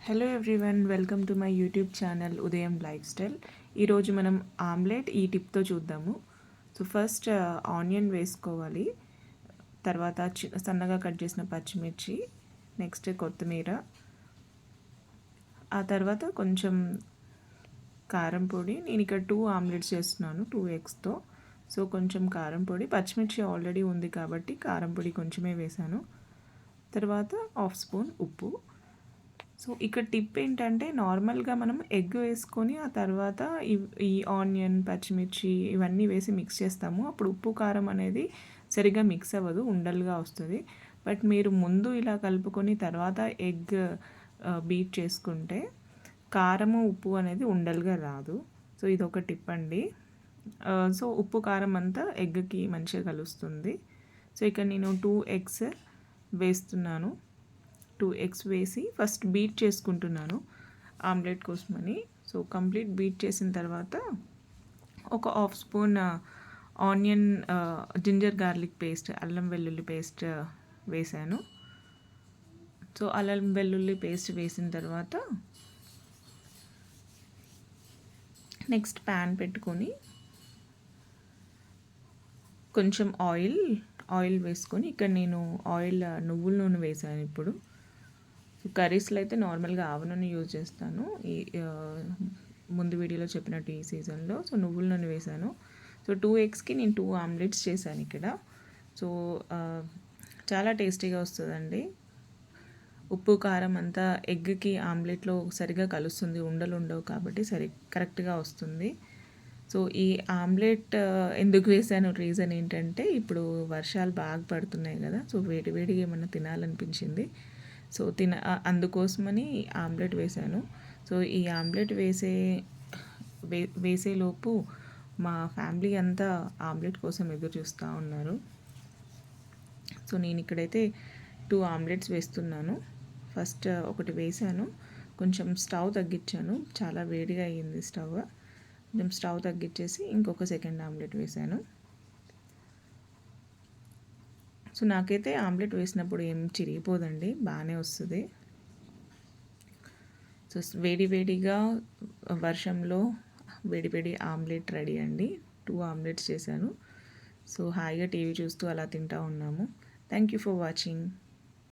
Hello everyone, welcome to my YouTube channel ఉదయం life style. ఈరోజు మనం ఆమ్లెట్ ఈ టిప్తో చూద్దాము. సో ఫస్ట్ ఆనియన్ వేసుకోవాలి, తర్వాత సన్నగా కట్ చేసిన పచ్చిమిర్చి, నెక్స్ట్ కొత్తిమీర, ఆ తర్వాత కొంచెం కారం పొడి. నేను ఇక్కడ 2 ఆమ్లెట్స్ చేస్తున్నాను 2 ఎగ్స్తో. సో కొంచెం కారం పొడి, పచ్చిమిర్చి ఆల్రెడీ ఉంది కాబట్టి కారం పొడి కొంచెమే వేసాను. తర్వాత హాఫ్ స్పూన్ ఉప్పు. సో ఇక్కడ టిప్ ఏంటంటే, నార్మల్గా మనం ఎగ్ వేసుకొని ఆ తర్వాత ఈ ఆనియన్, పచ్చిమిర్చి ఇవన్నీ వేసి మిక్స్ చేస్తాము. అప్పుడు ఉప్పు కారం అనేది సరిగ్గా మిక్స్ అవ్వదు, ఉండలుగా వస్తుంది. బట్ మీరు ముందు ఇలా కలుపుకొని తర్వాత ఎగ్ బీట్ చేసుకుంటే కారము ఉప్పు అనేది ఉండలుగా రాదు. సో ఇది ఒక టిప్ అండి. సో ఉప్పు కారం అంతా ఎగ్కి మంచిగా కలుస్తుంది. సో ఇక్కడ నేను 2 ఎగ్స్ వేస్తున్నాను. 2 ఎగ్స్ వేసి ఫస్ట్ బీట్ చేసుకుంటున్నాను ఆమ్లెట్ కోసమని. సో కంప్లీట్ బీట్ చేసిన తర్వాత ఒక half spoon onion, ginger garlic paste, అల్లం వెల్లుల్లి పేస్ట్ వేసాను. సో అల్లం వెల్లుల్లి పేస్ట్ వేసిన తర్వాత నెక్స్ట్ ప్యాన్ పెట్టుకొని కొంచెం ఆయిల్ వేసుకొని, ఇక్కడ నేను నువ్వుల నూనె వేసాను. ఇప్పుడు కర్రీస్లో అయితే నార్మల్గా ఆవ నూనె యూజ్ చేస్తాను, ఈ ముందు వీడియోలో చెప్పినట్టు ఈ సీజన్లో. సో నువ్వుల నూనె వేసాను. సో 2 ఎగ్స్కి నేను 2 ఆమ్లెట్స్ చేశాను ఇక్కడ. సో చాలా టేస్టీగా వస్తుందండి. ఉప్పు కారం అంతా ఎగ్కి ఆమ్లెట్లో సరిగా కలుస్తుంది, ఉండలు ఉండవు కాబట్టి కరెక్ట్గా వస్తుంది. సో ఈ ఆమ్లెట్ ఎందుకు వేసాను, రీజన్ ఏంటంటే ఇప్పుడు వర్షాలు బాగా పడుతున్నాయి కదా. సో వేడివేడిగా ఏమన్నా తినాలనిపించింది. సో అందుకోసమని ఆమ్లెట్ వేసాను. సో ఈ ఆమ్లెట్ వేసేలోపు మా ఫ్యామిలీ అంతా ఆమ్లెట్ కోసం ఎదురు చూస్తూ ఉన్నారు. సో నేను ఇక్కడైతే 2 ఆమ్లెట్స్ వేస్తున్నాను. ఫస్ట్ ఒకటి వేసాను, కొంచెం స్టవ్ తగ్గించాను, చాలా వేడిగా అయ్యింది స్టవ్. కొంచెం స్టవ్ తగ్గించేసి ఇంకొక సెకండ్ ఆమ్లెట్ వేసాను. సో నాకైతే ఆమ్లెట్ వేసినప్పుడు ఏం చిరిగిపోదండి, బాగానే వస్తుంది. సో వేడివేడిగా వర్షంలో వేడివేడి ఆమ్లెట్ రెడీ అండి. 2 ఆమ్లెట్స్ చేశాను. సో హాయిగా టీవీ చూస్తూ అలా తింటూ ఉన్నాము. Thank you for watching.